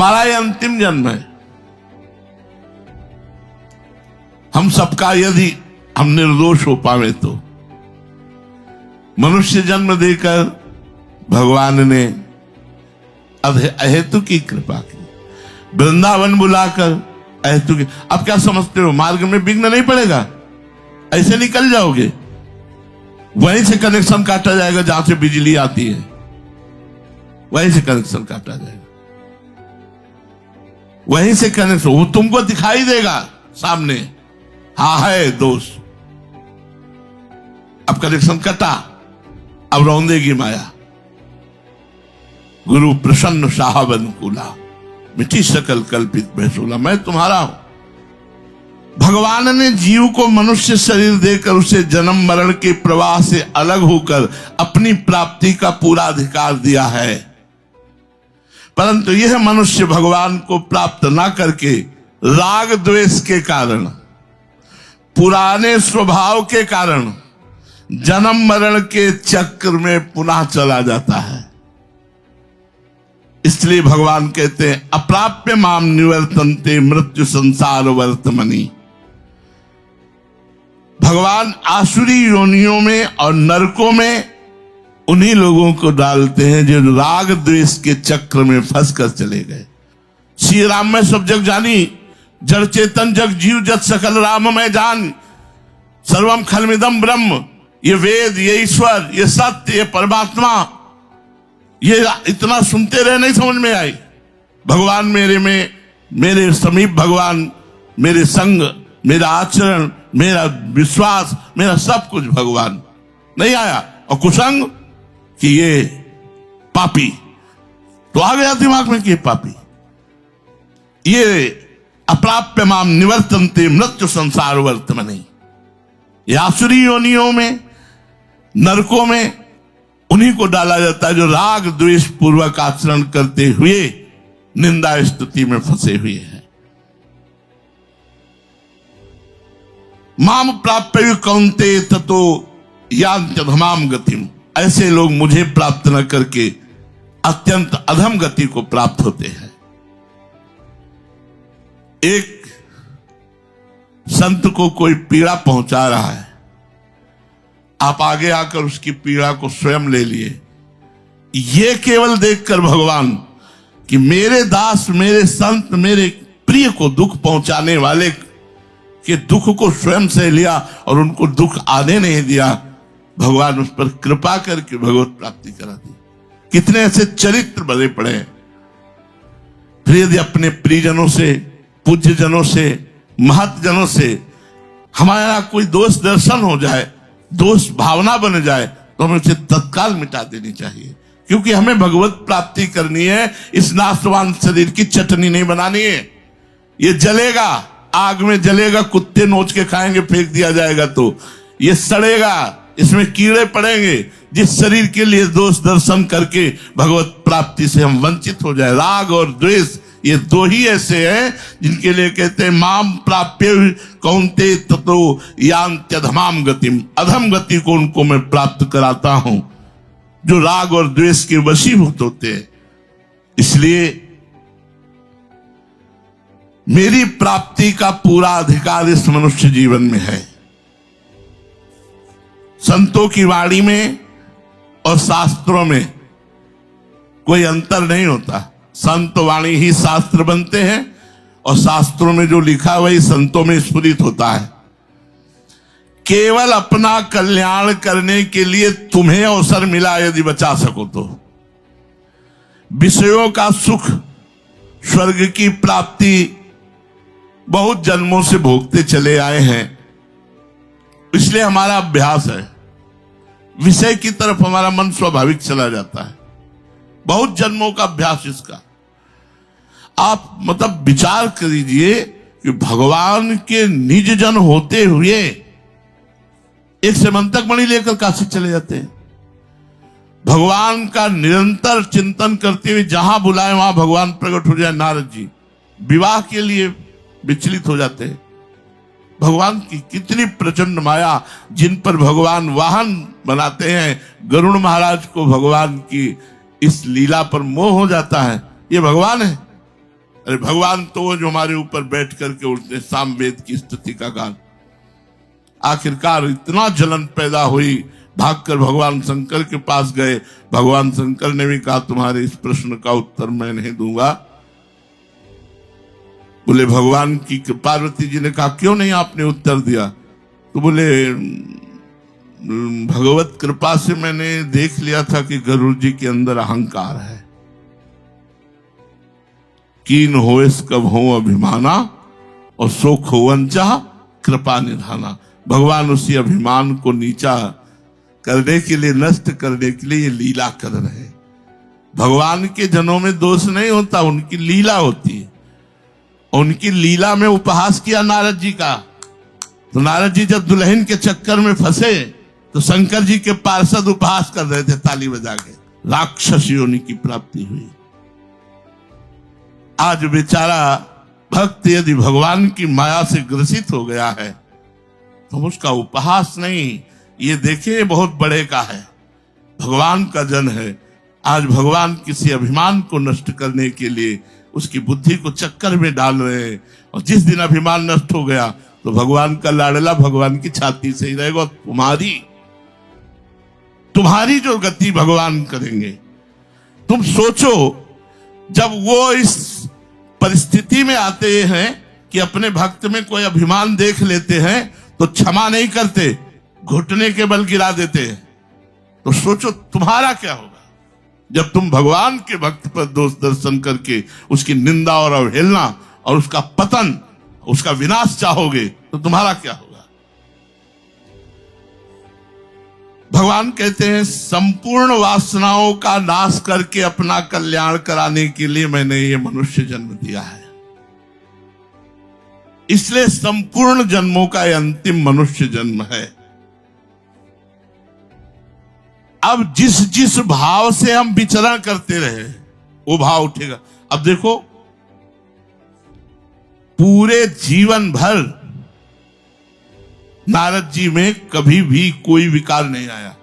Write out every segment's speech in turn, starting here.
हमारा ये अंतिम जन्म है। हम सबका यदि हम निर्दोष हो पावे तो मनुष्य जन्म देकर भगवान ने अहेतु की कृपा की, वृंदावन बुलाकर अहेतु की। अब क्या समझते हो, मार्ग में विघ्न नहीं पड़ेगा, ऐसे निकल जाओगे, वहीं से कनेक्शन काटा जाएगा, जहां से बिजली आती है वहीं से कनेक्शन काटा जाएगा, वहीं से कनेक्शन, वो तुमको दिखाई देगा सामने, हाँ है दोष, अब कनेक्शन कटा, अब रौंदेगी माया। गुरु प्रसन्न साहब अनुकूला, मिठी सकल कल्पित महसूला, मैं तुम्हारा हूं। भगवान ने जीव को मनुष्य शरीर देकर उसे जन्म मरण के प्रवाह से अलग होकर अपनी प्राप्ति का पूरा अधिकार दिया है, परंतु यह मनुष्य भगवान को प्राप्त ना करके राग द्वेष के कारण, पुराने स्वभाव के कारण जन्म मरण के चक्र में पुनः चला जाता है। इसलिए भगवान कहते हैं अप्राप्य माम निवर्तन्ते मृत्यु संसार वर्तमनि। भगवान आसुरी योनियों में और नरकों में उन्हीं लोगों को डालते हैं जो राग द्वेष के चक्र में फंस कर चले गए। श्री राम में सब जग जानी, जड़ चेतन जग जीव जत सकल राम में जान, सर्वम खलमिदम ब्रह्म, ये वेद, ये ईश्वर, ये सत्य, ये परमात्मा, ये इतना सुनते रहे नहीं समझ में आई। भगवान मेरे में, मेरे समीप भगवान, मेरे संग, मेरा आचरण, मेरा विश्वास, मेरा सब कुछ भगवान नहीं आया। और कुसंग कि ये पापी, तो आ गया दिमाग में कि ये पापी, ये अप्राप्य माम निवर्तन्ते मृत्यु संसार वर्तमनि। ये आसुरी योनियों में, नरकों में उन्हीं को डाला जाता है जो राग द्वेष पूर्वक आचरण करते हुए निंदा स्तुति में फंसे हुए हैं। माम प्राप्य कौन्ते ततो यान्त्यधमाम गतिम, ऐसे लोग मुझे प्राप्त न करके अत्यंत अधम गति को प्राप्त होते हैं। एक संत को कोई पीड़ा पहुंचा रहा है, आप आगे आकर उसकी पीड़ा को स्वयं ले लिए, ये केवल देखकर भगवान कि मेरे दास, मेरे संत, मेरे प्रिय को दुख पहुंचाने वाले के दुख को स्वयं से लिया और उनको दुख आने नहीं दिया, भगवान उस पर कृपा करके भगवत प्राप्ति करा दी। कितने ऐसे चरित्र बने पड़े हैं। फिर यदि अपने प्रियजनों से, पूज्य जनों से, महत जनों से हमारा कोई दोष दर्शन हो जाए, दोष भावना बन जाए, तो हमें उसे तत्काल मिटा देनी चाहिए, क्योंकि हमें भगवत प्राप्ति करनी है। इस नाशवान शरीर की चटनी नहीं बनानी है। ये जलेगा, आग में जलेगा, कुत्ते नोच के खाएंगे, फेंक दिया जाएगा तो ये सड़ेगा, इसमें कीड़े पड़ेंगे। जिस शरीर के लिए दोष दर्शन करके भगवत प्राप्ति से हम वंचित हो जाए, राग और द्वेष, ये दो ही ऐसे हैं जिनके लिए कहते हैं माम प्राप्य कौन्ते ततो यान्त्यधमाम गतिम, अधम गति को उनको मैं प्राप्त कराता हूं जो राग और द्वेष के वशीभूत होते हैं। इसलिए मेरी प्राप्ति का पूरा अधिकार इस मनुष्य जीवन में है। संतों की वाणी में और शास्त्रों में कोई अंतर नहीं होता। संत वाणी ही शास्त्र बनते हैं और शास्त्रों में जो लिखा वही संतों में स्फुरित होता है। केवल अपना कल्याण करने के लिए तुम्हें अवसर मिला यदि बचा सको तो। विषयों का सुख, स्वर्ग की प्राप्ति बहुत जन्मों से भोगते चले आए हैं, इसलिए हमारा अभ्यास है। विषय की तरफ हमारा मन स्वाभाविक चला जाता है, बहुत जन्मों का अभ्यास इसका। आप मतलब विचार करिए कि भगवान के निज जन होते हुए एक सेमंतक मणि लेकर काशी चले जाते हैं। भगवान का निरंतर चिंतन करते हुए जहां बुलाए वहां भगवान प्रकट हो जाए। नारद जी विवाह के लिए विचलित हो जाते हैं। भगवान की कितनी प्रचंड माया, जिन पर भगवान वाहन बनाते हैं। गरुड़ महाराज को भगवान की इस लीला पर मोह हो जाता है, ये भगवान है। अरे भगवान तो वो जो हमारे ऊपर बैठ करके उठते सामवेद की स्तुति का गान। आखिरकार इतना जलन पैदा हुई, भागकर भगवान शंकर के पास गए। भगवान शंकर ने भी कहा तुम्हारे इस प्रश्न का उत्तर मैं नहीं दूंगा। बोले भगवान की, पार्वती जी ने कहा क्यों नहीं आपने उत्तर दिया? तो बोले भगवत कृपा से मैंने देख लिया था कि गरुड़ जी के अंदर अहंकार है। कीन होएस कब हो अभिमाना और सोख होवंचा कृपा निधाना। भगवान उसी अभिमान को नीचा करने के लिए, नष्ट करने के लिए ये लीला कर रहे हैं। भगवान के जनों में दोष नहीं होता, उनकी लीला होती है। उनकी लीला में उपहास किया नारद जी का। तो नारद जी जब दुल्हन के चक्कर में फंसे तो शंकर जी के पार्षद उपहास कर रहे थे ताली बजा के। राक्षस योनि की प्राप्ति हुई। आज बेचारा भक्त यदि भगवान की माया से ग्रसित हो गया है तो उसका उपहास नहीं, ये देखे बहुत बड़े का है, भगवान का जन है। आज भगवान किसी अभिमान को नष्ट करने के लिए उसकी बुद्धि को चक्कर में डाल रहे हैं। और जिस दिन अभिमान नष्ट हो गया तो भगवान का लाडला भगवान की छाती से ही रहेगा। तुम्हारी जो गति भगवान करेंगे। तुम सोचो, जब वो इस परिस्थिति में आते हैं कि अपने भक्त में कोई अभिमान देख लेते हैं तो क्षमा नहीं करते, घुटने के बल गिरा देते हैं। तो सोचो तुम्हारा क्या होगा जब तुम भगवान के भक्त पर दोष दर्शन करके उसकी निंदा और अवहेलना और उसका पतन, उसका विनाश चाहोगे तो तुम्हारा क्या होगा? भगवान कहते हैं संपूर्ण वासनाओं का नाश करके अपना कल्याण कराने के लिए मैंने ये मनुष्य जन्म दिया है। इसलिए संपूर्ण जन्मों का यह अंतिम मनुष्य जन्म है। अब जिस जिस भाव से हम विचरण करते रहे वो भाव उठेगा। अब देखो, पूरे जीवन भर नारद जी में कभी भी कोई विकार नहीं आया,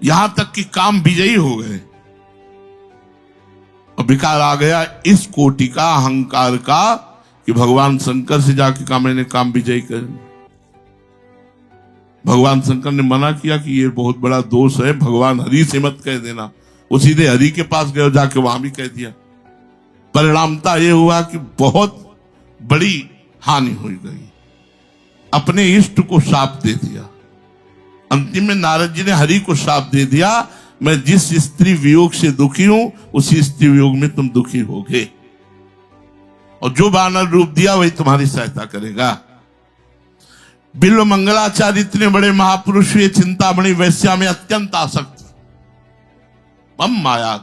यहां तक कि काम विजयी हो गए और विकार आ गया इस कोटि का, अहंकार का, कि भगवान शंकर से जाके कहा मैंने काम विजयी कर। भगवान शंकर ने मना किया कि ये बहुत बड़ा दोष है, भगवान हरि से मत कह देना। वो सीधे हरि के पास गए, जाके वहां भी कह दिया। परिणामता ये हुआ कि बहुत बड़ी हानि हो गई, अपने इष्ट को शाप दे दिया। अंतिम में नारद जी ने हरि को शाप दे दिया, मैं जिस स्त्री वियोग से दुखी हूं उसी स्त्री वियोग में तुम दुखी होगे, और जो वानर रूप दिया वही तुम्हारी सहायता करेगा। बिल्व मंगलाचार्य इतने बड़े महापुरुष हुए, चिंतामणि वैश्या में अत्यंत आसक्त, हम माया।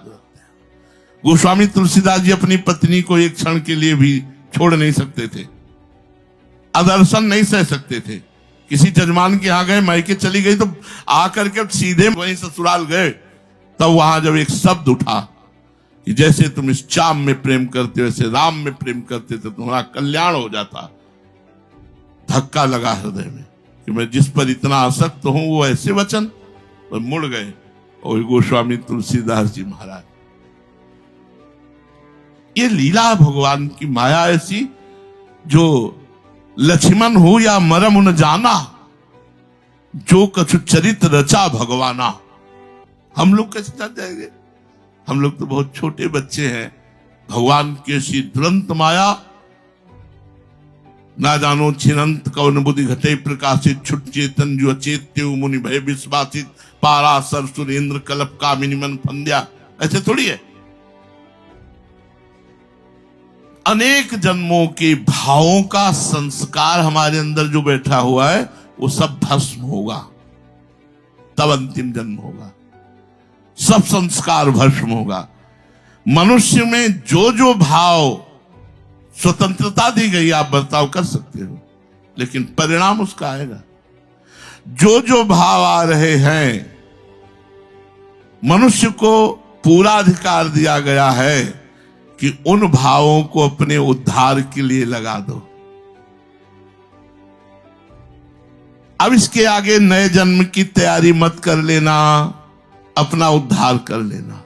गोस्वामी तुलसीदास जी अपनी पत्नी को एक क्षण के लिए भी छोड़ नहीं सकते थे, अदर्शन नहीं सह सकते थे। किसी जजमान के यहां गए, मायके चली गई तो आकर के सीधे वहीं ससुराल गए, तब वहां जब एक शब्द उठा कि जैसे तुम इस चाम में प्रेम करते हो वैसे राम में प्रेम करते थे, तुम्हारा कल्याण हो जाता। धक्का लगा हृदय में कि मैं जिस पर इतना आसक्त हूं वो ऐसे वचन, और मुड़ गए। और गोस्वामी तुलसीदास जी महाराज, ये लीला भगवान की माया ऐसी, जो लक्ष्मण हो या मरम न जाना, जो कछु चरित रचा भगवाना। हम लोग कैसे जान जाएंगे? हम लोग तो बहुत छोटे बच्चे हैं। भगवान की ऐसी दुरंत माया, ना जानो छिनंत कौन बुद्धि घटे प्रकाशित, छुट चेतन जो अचेत्य मुनि भय विश्वासित, पारासर सुरेंद्र कल्प कामिनी मन फंद्या। ऐसे थोड़ी है। अनेक जन्मों के भावों का संस्कार हमारे अंदर जो बैठा हुआ है वो सब भस्म होगा, तब अंतिम जन्म होगा। सब संस्कार भस्म होगा। मनुष्य में जो जो भाव, स्वतंत्रता दी गई, आप बर्ताव कर सकते हो, लेकिन परिणाम उसका आएगा। जो जो भाव आ रहे हैं, मनुष्य को पूरा अधिकार दिया गया है कि उन भावों को अपने उद्धार के लिए लगा दो। अब इसके आगे नए जन्म की तैयारी मत कर लेना, अपना उद्धार कर लेना।